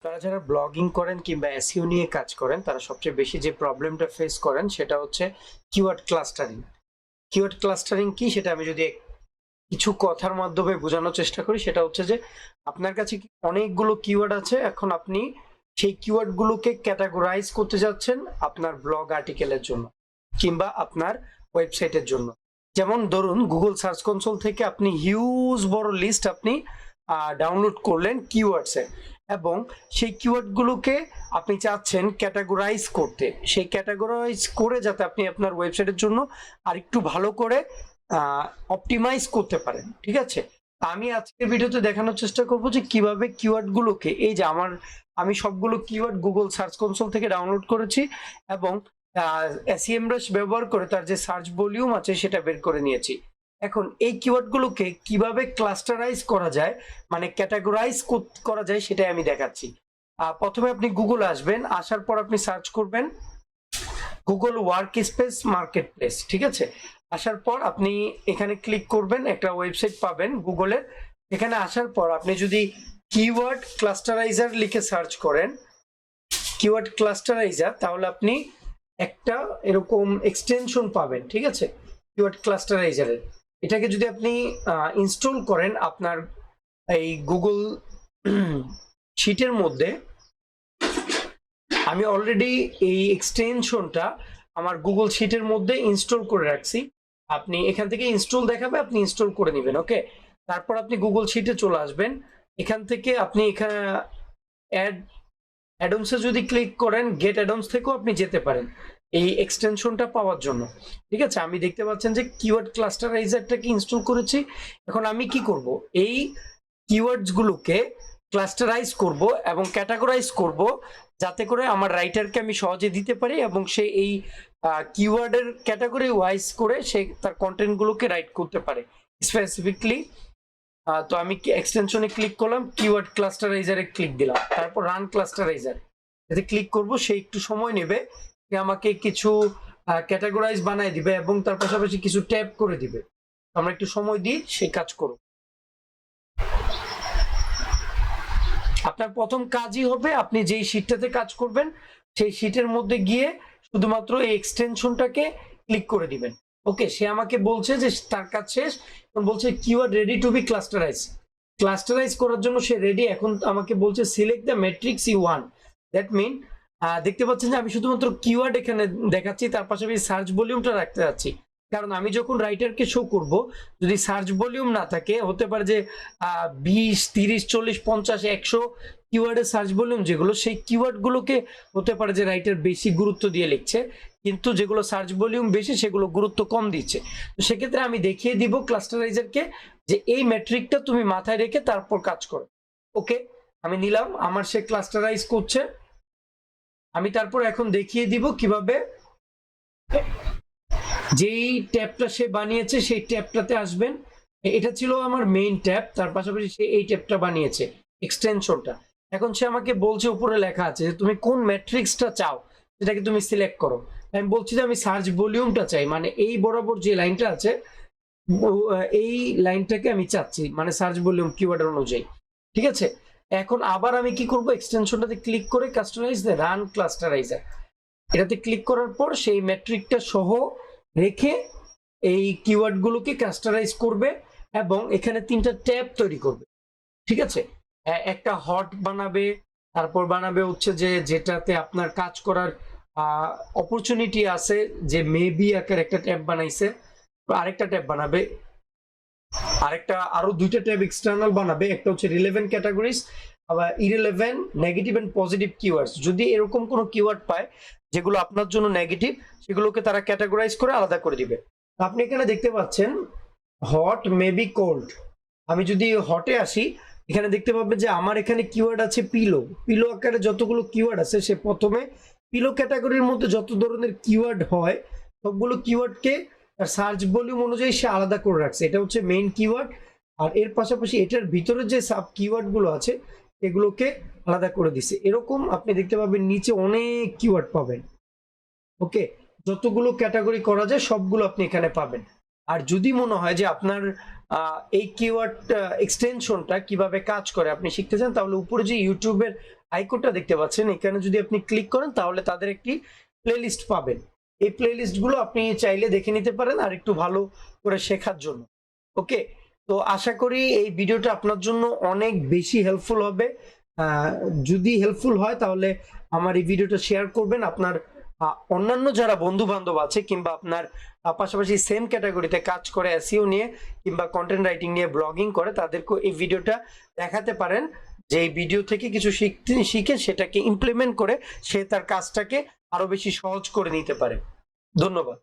তারা যারা ব্লগিং করেন কিংবা এসইও নিয়ে কাজ করেন তারা সবচেয়ে বেশি যে প্রবলেমটা ফেস করেন সেটা হচ্ছে কিওয়ার্ড ক্লাস্টারিং। কিওয়ার্ড ক্লাস্টারিং কি সেটা আমি যদি কিছু কথার মাধ্যমে বোঝানোর চেষ্টা করি, সেটা হচ্ছে যে আপনার কাছে অনেকগুলো কিওয়ার্ড আছে, এখন আপনি সেই কিওয়ার্ড গুলোকে ক্যাটাগরাইজ করতে যাচ্ছেন আপনার ব্লগ আর্টিকেলের জন্য কিংবা আপনার ওয়েবসাইটের জন্য। যেমন ধরুন গুগল সার্চ কনসোল থেকে আপনি হিউজ বড় লিস্ট আপনি ডাউনলোড করলেন কিওয়ার্ডসে, এবং সেই কিওয়ার্ডগুলোকে আপনি চাচ্ছেন ক্যাটাগরাইজ করতে। সেই ক্যাটাগরাইজ করে যাতে আপনি আপনার ওয়েবসাইটের জন্য আরেকটু ভালো করে অপটিমাইজ করতে পারেন। ঠিক আছে, আমি আজকের ভিডিওতে দেখানোর চেষ্টা করব যে কিভাবে কিওয়ার্ডগুলোকে, এই যে আমি সবগুলো কিওয়ার্ড গুগল সার্চ কনসোল থেকে ডাউনলোড করেছি এবং এসইএমব্রাশ ব্যবহার করে তার যে সার্চ ভলিউম আছে সেটা বের করে নিয়েছি। এখন এই কিওয়ার্ডগুলোকে কিভাবে ক্লাস্টারাইজ করা যায়, মানে ক্যাটাগরাইজ করা যায়, সেটাই আমি দেখাচ্ছি। প্রথমে আপনি গুগল আসবেন, আসার পর আপনি সার্চ করবেন Google work space market place. ঠিক আছে, আসার পর আপনি এখানে ক্লিক করবেন, একটা ওয়েবসাইট পাবেন গুগলের। এখানে আসার পর আপনি যদি কিওয়ার্ড ক্লাস্টারাইজার লিখে সার্চ করেন, কিওয়ার্ড ক্লাস্টারাইজার, তাহলে আপনি একটা এরকম এক্সটেনশন পাবেন। ঠিক আছে, কিওয়ার্ড ক্লাস্টারাইজারের এটাকে যদি আপনি ইনস্টল করেন আপনার এই গুগল শিটের মধ্যে, আমি অলরেডি এই এক্সটেনশনটা আমার গুগল শিটের মধ্যে ইনস্টল করে রাখছি। আপনি এখান থেকে ইনস্টল দেখাবে, আপনি ইনস্টল করে নেবেন। ওকে, তারপর আপনি গুগল শিটে চলে আসবেন। এখান থেকে আপনি এখানে অ্যাডমসে যদি ক্লিক করেন, গেট অ্যাডমস থেকেও আপনি যেতে পারেন এই এক্সটেনশনটা পাওয়ার জন্য। ঠিক আছে, আমি দেখতে পাচ্ছেন যে কিওয়ার্ড ক্লাস্টারাইজারটাকে ইনস্টল করেছি। এখন আমি কি করব, এই কিওয়ার্ডস গুলোকে ক্লাস্টারাইজ করব এবং ক্যাটাগরাইজ করব, যাতে করে আমার রাইটারকে আমি সহজে দিতে পারি এবং সে এই কিওয়ার্ডের ক্যাটাগরি ওয়াইজ করে সে তার কন্টেন্ট গুলোকে রাইট করতে পারে স্পেসিফিকলি। তো আমি এক্সটেনশনে ক্লিক করলাম, কিওয়ার্ড ক্লাস্টারাইজারে ক্লিক দিলাম, তারপর রান ক্লাস্টারাইজার এতে ক্লিক করব। সে একটু সময় নেবে, আমাকে কিছু ক্যাটাগরাইজ বানায় দিবে এবং তার পাশাপাশি কিছু ট্যাব করে দিবে। আমরা একটু সময় দিই, সেই কাজ করব। আপনার প্রথম কাজই হবে আপনি যেই শিটটাতে কাজ করবেন সেই শিটের মধ্যে গিয়ে শুধুমাত্র এই এক্সটেনশনটাকে ক্লিক করে দিবেন। ওকে, সে আমাকে বলছে যে তার কাজ শেষ, বলছে keyword ready to be clusterize করার জন্য সে রেডি। এখন আমাকে বলছে select the matrix you want. That mean দেখতে পাচ্ছেন যে আমি শুধুমাত্র কিওয়ার্ড এখানে দেখাচ্ছি, তার পাশাপাশি সার্চ ভলিউমটা রাখতে যাচ্ছি। কারণ আমি যখন রাইটারকে শো করব, যদি সার্চ ভলিউম না থাকে, হতে পারে যে 20, 30, 40, 50, 100 কিওয়ার্ডের সার্চ ভলিউম যেগুলো, সেই কিওয়ার্ড গুলোকে হতে পারে যে রাইটার বেশি গুরুত্ব দিয়ে লিখছে, কিন্তু যেগুলো সার্চ ভলিউম বেশি সেগুলো গুরুত্ব কম দিচ্ছে। তো সেক্ষেত্রে আমি দেখিয়ে দিব ক্লাস্টারাইজারকে যে এই ম্যাট্রিকটা তুমি মাথায় রেখে তারপর কাজ করো। ওকে, আমি নিলাম, আমার সে ক্লাস্টারাইজ করছে। আমি তারপর এখন দেখিয়ে দিব কিভাবে যেই ট্যাবটা সে বানিয়েছে সেই ট্যাবটাতে আসবেন। এটা ছিল আমার মেইন ট্যাব, তার পাশাপাশি সে এই ট্যাবটা বানিয়েছে এক্সটেনশনটা। এখন সে আমাকে বলছে, উপরে লেখা আছে যে তুমি কোন ম্যাট্রিক্সটা চাও সেটাকে তুমি সিলেক্ট করো। আমি বলছি যে আমি সার্চ ভলিউমটা চাই, মানে এই বরাবর যে লাইনটা আছে এই লাইনটাকে আমি চাচ্ছি, মানে সার্চ ভলিউম কিওয়ার্ড অনুযায়ী। ঠিক আছে, এখন আবার আমি কি করব, এক্সটেনশনটাতে ক্লিক করে কাস্টমাইজ দ্য রান ক্লাস্টারাইজার এটাতে ক্লিক করার পর সেই ম্যাট্রিকটা সহ রেখে এই কিওয়ার্ড গুলোকে কাস্টারাইজ করবে এবং এখানে 3টা ট্যাব তৈরি করবে। ঠিক আছে, একটা হট বানাবে, তারপর বানাবে হচ্ছে যে যেটাতে আপনার কাজ করার অপরচুনিটি আছে, যে মেবি আকার একটা ট্যাব বানাইছে, আরেকটা ট্যাব বানাবে, আরো 2টা ট্যাব এক্সটার্নাল বানাবে। একটা হচ্ছে রিলেভেন্ট ক্যাটাগরিজ, আবার irrelevant, negative and positive keywords. যদি এরকম কোনো কিওয়ার্ড পায় যেগুলো আপনার জন্য নেগেটিভ, সেগুলোকে তারা ক্যাটাগরাইজ করে আলাদা করে দিবে। আপনি এখানে দেখতে পাচ্ছেন হট, মেবি, কোল্ড। আমি যদি হটে আসি, এখানে দেখতে পাবেন যে আমার এখানে কিওয়ার্ড আছে পিলো আকারে যতগুলো কিওয়ার্ড আছে, সে প্রথমে পিলো ক্যাটাগরির মধ্যে যত ধরনের কিওয়ার্ড হয় সবগুলো কিওয়ার্ডকে সার্চ ভলিউম অনুযায়ী সে আলাদা করে রাখছে। এটা হচ্ছে মেইন কিওয়ার্ড, আর এর পাশাপাশি এটার ভিতরে যে সাব কিওয়ার্ড গুলো আছে এগুলোকে আলাদা করে দিছে। এরকম আপনি দেখতে পাবেন নিচে অনেক কিওয়ার্ড পাবেন। ওকে, যতগুলো ক্যাটাগরি করা যায় সবগুলো আপনি এখানে পাবেন। আর যদি মনে হয় যে আপনার এই কিওয়ার্ড এক্সটেনশনটা কিভাবে কাজ করে আপনি শিখতে চান, তাহলে উপরে যে ইউটিউবের আইকনটা দেখতে পাচ্ছেন, এখানে যদি আপনি ক্লিক করেন তাহলে তাদের একটি প্লেলিস্ট পাবেন। এই প্লেলিস্ট গুলো আপনি চাইলে দেখে নিতে পারেন আর একটু ভালো করে শেখার জন্য। ওকে, তো আশা করি এই ভিডিওটা আপনার জন্য অনেক বেশি হেল্পফুল হবে। যদি হেল্পফুল হয় তাহলে আমার এই ভিডিওটা শেয়ার করবেন। আপনার অন্যান্য যারা বন্ধু বান্ধব আছে কিংবা আপনার পাশাপাশি সেম ক্যাটাগরিতে কাজ করে এসইও নিয়ে কিংবা কন্টেন্ট রাইটিং নিয়ে ব্লগিং করে, তাদেরকে এই ভিডিওটা দেখাতে পারেন যে এই ভিডিও থেকে কিছু শিখে সেটাকে ইমপ্লিমেন্ট করে সে তার কাজটাকে আরো বেশি সহজ করে নিতে পারে। ধন্যবাদ।